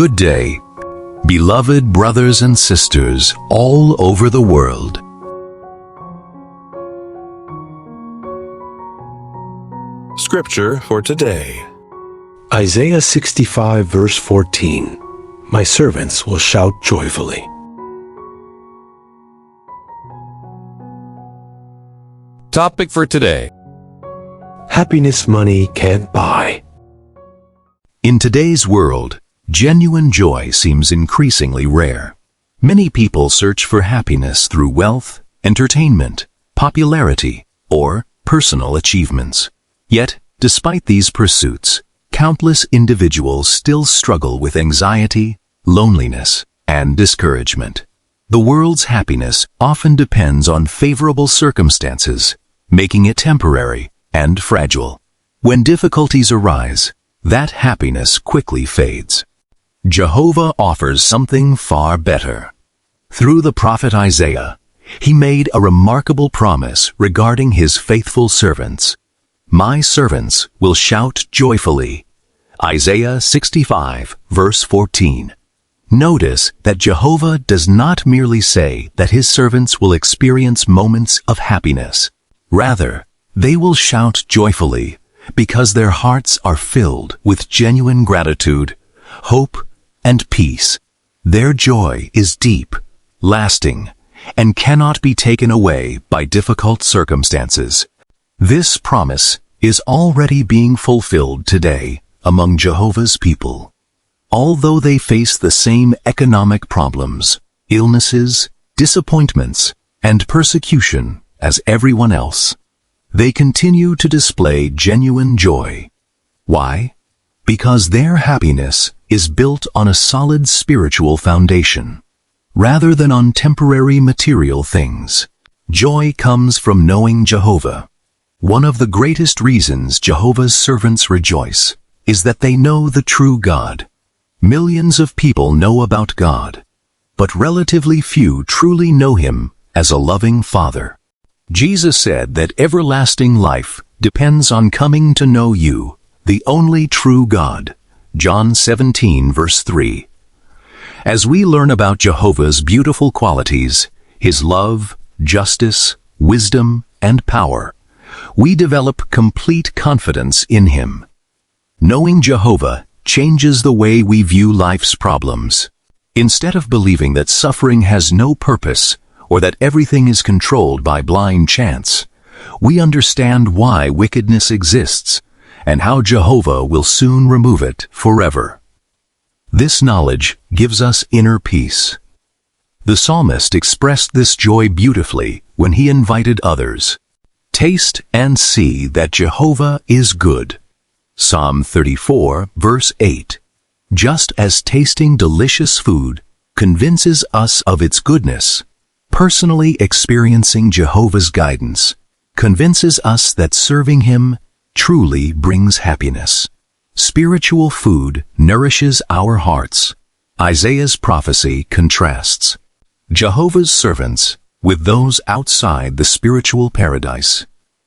Good day, beloved brothers and sisters all over the world. Scripture for today. Isaiah 65 verse 14. My servants will shout joyfully. Topic for today. Happiness money can't buy. In today's world, genuine joy seems increasingly rare. Many people search for happiness through wealth, entertainment, popularity, or personal achievements. Yet, despite these pursuits, countless individuals still struggle with anxiety, loneliness, and discouragement. The world's happiness often depends on favorable circumstances, making it temporary and fragile. When difficulties arise, that happiness quickly fades. Jehovah offers something far better. Through the prophet Isaiah, he made a remarkable promise regarding his faithful servants. My servants will shout joyfully. Isaiah 65, verse 14. Notice that Jehovah does not merely say that his servants will experience moments of happiness. Rather, they will shout joyfully because their hearts are filled with genuine gratitude, hope, and peace. Their joy is deep, lasting, and cannot be taken away by difficult circumstances. This promise is already being fulfilled today among Jehovah's people. Although they face the same economic problems, illnesses, disappointments, and persecution as everyone else, they continue to display genuine joy. Why? Because their happiness is built on a solid spiritual foundation, rather than on temporary material things. Joy comes from knowing Jehovah. One of the greatest reasons Jehovah's servants rejoice is that they know the true God. Millions of people know about God, but relatively few truly know Him as a loving Father. Jesus said that everlasting life depends on coming to know you, the only true God. John 17, verse 3. As we learn about Jehovah's beautiful qualities, His love, justice, wisdom, and power, we develop complete confidence in Him. Knowing Jehovah changes the way we view life's problems. Instead of believing that suffering has no purpose or that everything is controlled by blind chance, we understand why wickedness exists and how Jehovah will soon remove it forever. This knowledge gives us inner peace. The psalmist expressed this joy beautifully when he invited others. Taste and see that Jehovah is good. Psalm 34, verse 8. Just as tasting delicious food convinces us of its goodness, personally experiencing Jehovah's guidance convinces us that serving Him truly brings happiness. Spiritual food nourishes our hearts. Isaiah's prophecy contrasts Jehovah's servants with those outside the spiritual paradise.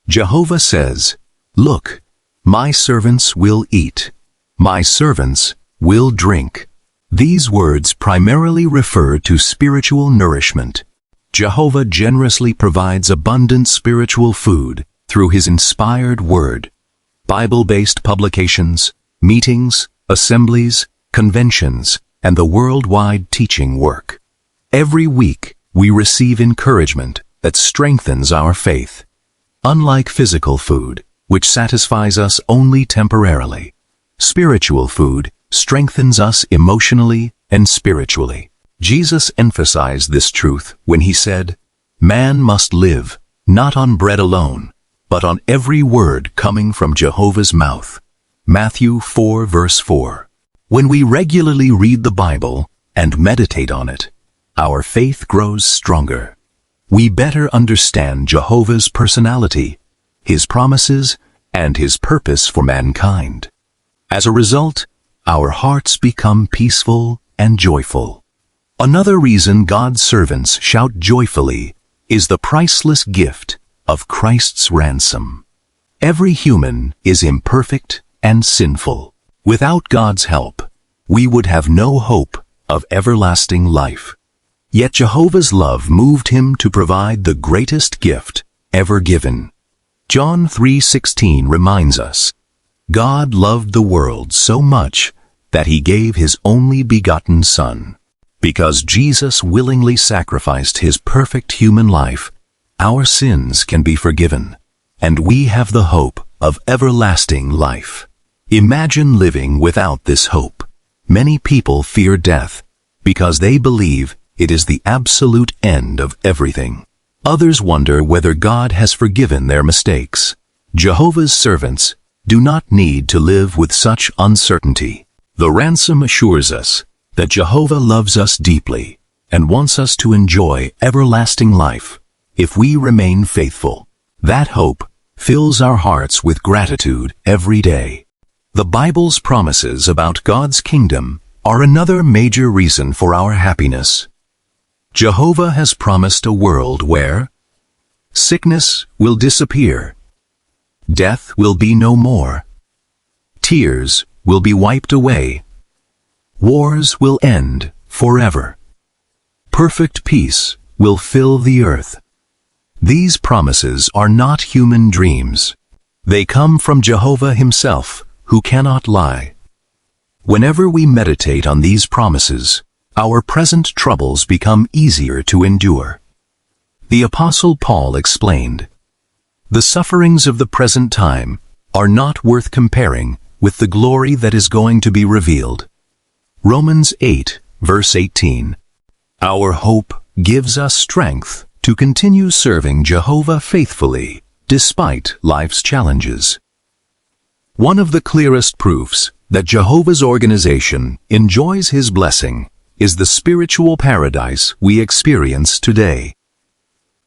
Jehovah says, "Look, my servants will eat. My servants will drink." These words primarily refer to spiritual nourishment. Jehovah generously provides abundant spiritual food through His inspired word. Bible-based publications, meetings, assemblies, conventions, and the worldwide teaching work. Every week, we receive encouragement that strengthens our faith. Unlike physical food, which satisfies us only temporarily, spiritual food strengthens us emotionally and spiritually. Jesus emphasized this truth when He said, "Man must live, not on bread alone, but on every word coming from Jehovah's mouth." Matthew 4, verse 4. When we regularly read the Bible and meditate on it, our faith grows stronger. We better understand Jehovah's personality, His promises, and His purpose for mankind. As a result, our hearts become peaceful and joyful. Another reason God's servants shout joyfully is the priceless gift of Christ's ransom. Every human is imperfect and sinful. Without God's help, we would have no hope of everlasting life. Yet Jehovah's love moved him to provide the greatest gift ever given. John 3:16 reminds us, God loved the world so much that he gave his only begotten Son. Because Jesus willingly sacrificed his perfect human life, our sins can be forgiven, and we have the hope of everlasting life. Imagine living without this hope. Many people fear death because they believe it is the absolute end of everything. Others wonder whether God has forgiven their mistakes. Jehovah's servants do not need to live with such uncertainty. The ransom assures us that Jehovah loves us deeply and wants us to enjoy everlasting life if we remain faithful. That hope fills our hearts with gratitude every day. The Bible's promises about God's kingdom are another major reason for our happiness. Jehovah has promised a world where sickness will disappear, death will be no more, tears will be wiped away, wars will end forever, perfect peace will fill the earth. These promises are not human dreams. They come from Jehovah himself, who cannot lie. Whenever we meditate on these promises, our present troubles become easier to endure. The Apostle Paul explained, "The sufferings of the present time are not worth comparing with the glory that is going to be revealed." Romans 8, verse 18. Our hope gives us strength to continue serving Jehovah faithfully, despite life's challenges. One of the clearest proofs that Jehovah's organization enjoys his blessing is the spiritual paradise we experience today.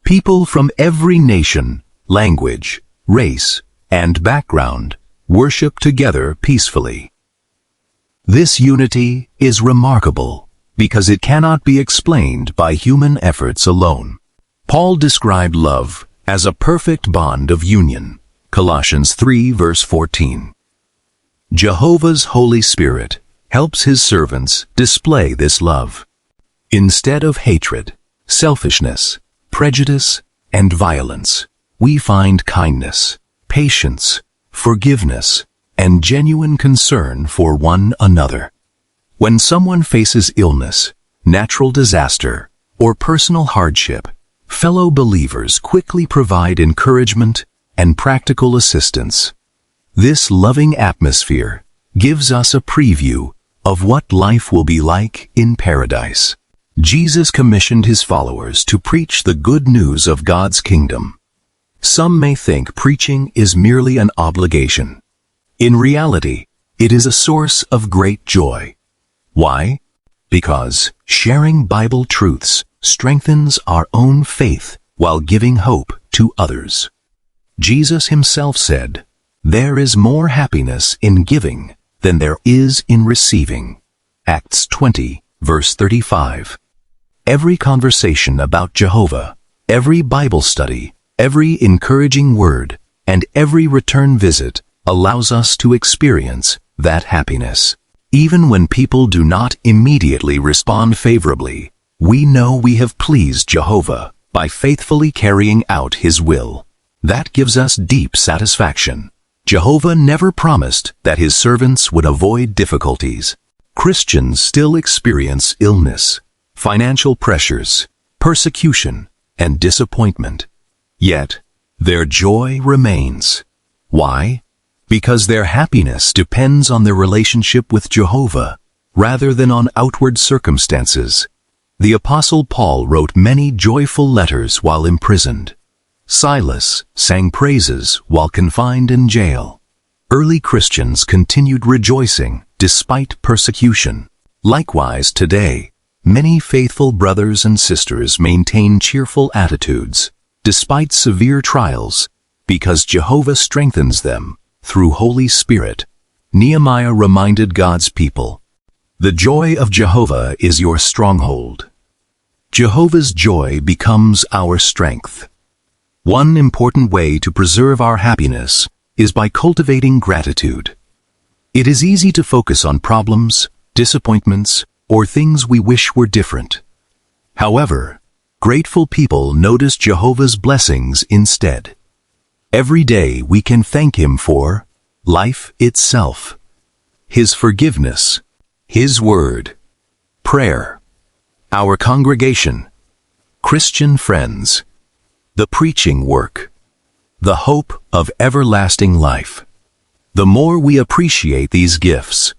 People from every nation, language, race, and background worship together peacefully. This unity is remarkable because it cannot be explained by human efforts alone. Paul described love as a perfect bond of union. Colossians 3 verse 14. Jehovah's Holy Spirit helps his servants display this love. Instead of hatred, selfishness, prejudice, and violence, we find kindness, patience, forgiveness, and genuine concern for one another. When someone faces illness, natural disaster, or personal hardship, fellow believers quickly provide encouragement and practical assistance. This loving atmosphere gives us a preview of what life will be like in paradise. Jesus commissioned his followers to preach the good news of God's kingdom. Some may think preaching is merely an obligation. In reality, it is a source of great joy. Why? Because sharing Bible truths strengthens our own faith while giving hope to others. Jesus himself said, "There is more happiness in giving than there is in receiving." Acts 20, verse 35. Every conversation about Jehovah, every Bible study, every encouraging word, and every return visit allows us to experience that happiness. Even when people do not immediately respond favorably, we know we have pleased Jehovah by faithfully carrying out his will. That gives us deep satisfaction. Jehovah never promised that his servants would avoid difficulties. Christians still experience illness, financial pressures, persecution, and disappointment. Yet, their joy remains. Why? Because their happiness depends on their relationship with Jehovah, rather than on outward circumstances. The Apostle Paul wrote many joyful letters while imprisoned. Silas sang praises while confined in jail. Early Christians continued rejoicing despite persecution. Likewise today, many faithful brothers and sisters maintain cheerful attitudes despite severe trials because Jehovah strengthens them through Holy Spirit. Nehemiah reminded God's people, "The joy of Jehovah is your stronghold." Jehovah's joy becomes our strength. One important way to preserve our happiness is by cultivating gratitude. It is easy to focus on problems, disappointments, or things we wish were different. However, grateful people notice Jehovah's blessings instead. Every day we can thank Him for life itself, His forgiveness, His word, prayer, our congregation, Christian friends, the preaching work, the hope of everlasting life. The more we appreciate these gifts,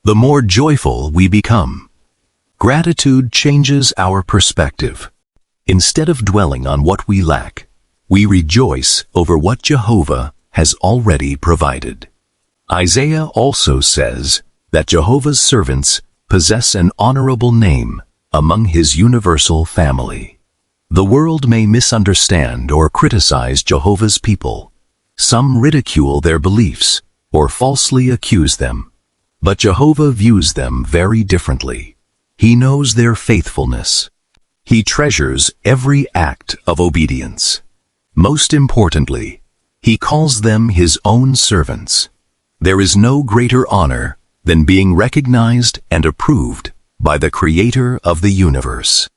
the more joyful we become. Gratitude changes our perspective. Instead of dwelling on what we lack, we rejoice over what Jehovah has already provided. Isaiah also says that Jehovah's servants possess an honorable name among His universal family. The world may misunderstand or criticize Jehovah's people. Some ridicule their beliefs or falsely accuse them. But Jehovah views them very differently. He knows their faithfulness. He treasures every act of obedience. Most importantly, He calls them His own servants. There is no greater honor than being recognized and approved by the Creator of the universe.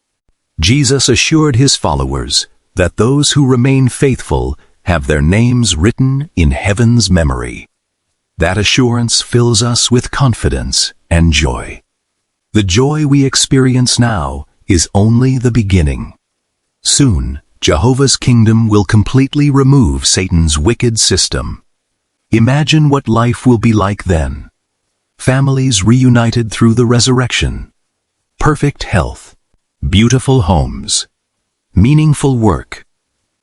Jesus assured His followers that those who remain faithful have their names written in heaven's memory. That assurance fills us with confidence and joy. The joy we experience now is only the beginning. Soon, Jehovah's kingdom will completely remove Satan's wicked system. Imagine what life will be like then. Families reunited through the resurrection. Perfect health. Beautiful homes. Meaningful work.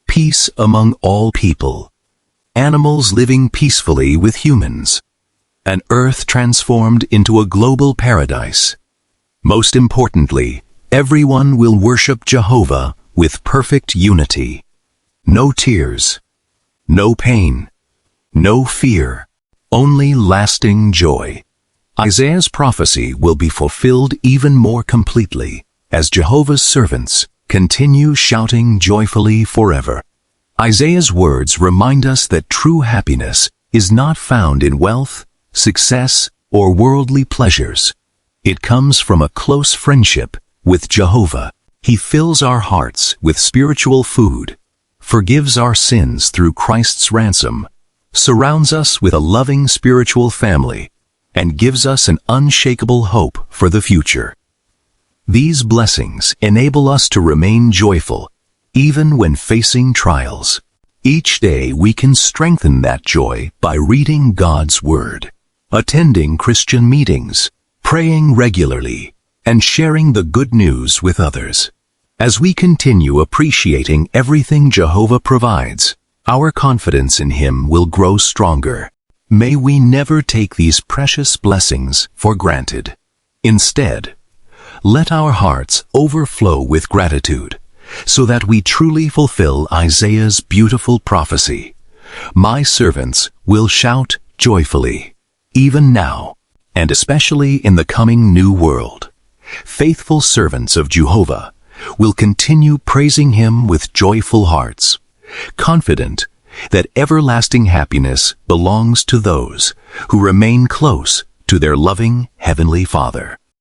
Peace among all people. Animals living peacefully with humans. An earth transformed into a global paradise. Most importantly, everyone will worship Jehovah with perfect unity. No tears. No pain. No fear. Only lasting joy. Isaiah's prophecy will be fulfilled even more completely as Jehovah's servants continue shouting joyfully forever. Isaiah's words remind us that true happiness is not found in wealth, success, or worldly pleasures. It comes from a close friendship with Jehovah. He fills our hearts with spiritual food, forgives our sins through Christ's ransom, surrounds us with a loving spiritual family, and gives us an unshakable hope for the future. These blessings enable us to remain joyful, even when facing trials. Each day we can strengthen that joy by reading God's Word, attending Christian meetings, praying regularly, and sharing the good news with others. As we continue appreciating everything Jehovah provides, our confidence in Him will grow stronger. May we never take these precious blessings for granted. Instead, let our hearts overflow with gratitude, so that we truly fulfill Isaiah's beautiful prophecy. My servants will shout joyfully, even now, and especially in the coming new world. Faithful servants of Jehovah will continue praising Him with joyful hearts, confident that everlasting happiness belongs to those who remain close to their loving Heavenly Father.